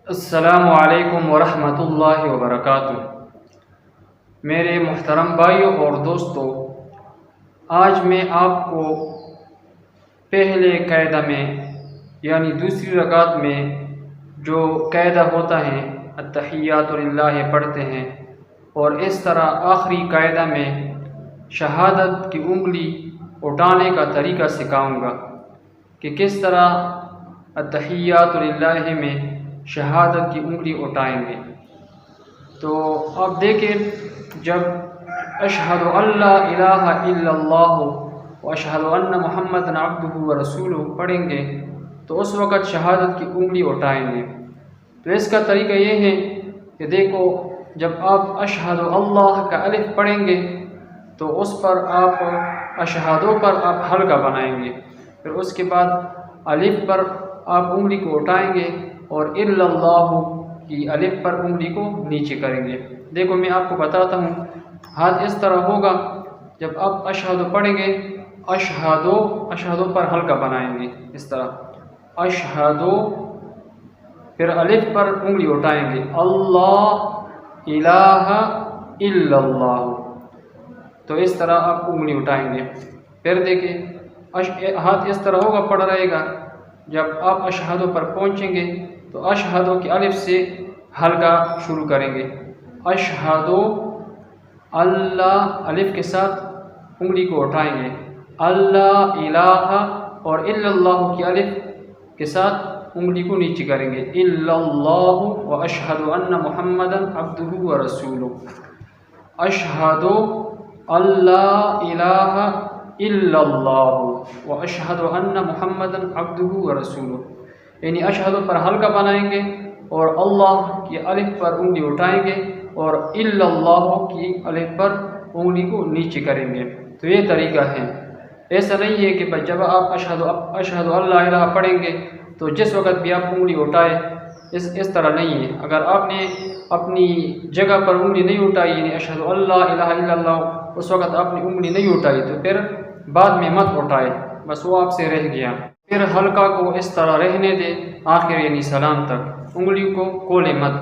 السلام علیکم ورحمۃ اللہ وبرکاتہ۔ میرے محترم بھائیوں اور دوستوں، آج میں آپ کو پہلے قاعدہ میں یعنی دوسری رکعت میں جو قاعدہ ہوتا ہے التحیات للہ پڑھتے ہیں، اور اس طرح آخری قاعدہ میں شہادت کی انگلی اٹھانے کا طریقہ سکھاؤں گا کہ کس طرح التحیات للہ میں شہادت کی انگلی اٹھائیں گے۔ تو آپ دیکھیں، جب اشہد ان لا الہ الا اللہ و اشہد ان محمد عبدہ و رسولہ پڑھیں گے تو اس وقت شہادت کی انگلی اٹھائیں گے۔ تو اس کا طریقہ یہ ہے کہ دیکھو، جب آپ اشہد اللہ کا الف پڑھیں گے تو اس پر آپ اشہدوں پر آپ حلقہ بنائیں گے، پھر اس کے بعد الف پر آپ انگلی کو اٹھائیں گے اور الا اللہ کی الف پر انگلی کو نیچے کریں گے۔ دیکھو میں آپ کو بتاتا ہوں، ہاتھ اس طرح ہوگا، جب آپ اشہدو پڑھیں گے اشہدو پر حلقہ بنائیں گے، اس طرح اشہدو، پھر الف پر انگلی اٹھائیں گے، اللہ الہ الا اللہ، تو اس طرح آپ انگلی اٹھائیں گے۔ پھر دیکھیں ہاتھ اس طرح ہوگا، پڑھ رہے گا، جب آپ اشہدو پر پہنچیں گے تو اشہدو کی الف سے حلقہ شروع کریں گے، اشہدو اللہ، الف کے ساتھ انگلی کو اٹھائیں گے، اللہ الہ، اور الا اللہ کی الف کے ساتھ انگلی کو نیچے کریں گے، الا اللہ و اشہد ان محمد عبدہ و رسولہ، اشہدو اللہ الہ الا اللہ و اشہد ان محمد عبدہ و رسولہ، یعنی اشہدو پر حلقہ بنائیں گے اور اللہ کی الف پر انگلی اٹھائیں گے اور الا اللہ کی الف پر انگلی کو نیچے کریں گے۔ تو یہ طریقہ ہے، ایسا نہیں ہے کہ جب آپ اشہد اللہ الہ پڑھیں گے تو جس وقت بھی آپ انگلی اٹھائے، اس طرح نہیں ہے۔ اگر آپ نے اپنی جگہ پر انگلی نہیں اٹھائی، یعنی اشہد اللہ الہ الا اللہ، اس وقت آپ نے انگلی نہیں اٹھائی تو پھر بعد میں مت اٹھائے، بس وہ آپ سے رہ گیا۔ پھر حلقہ کو اس طرح رہنے دے آخر یعنی سلام تک، انگلی کو کھولے مت۔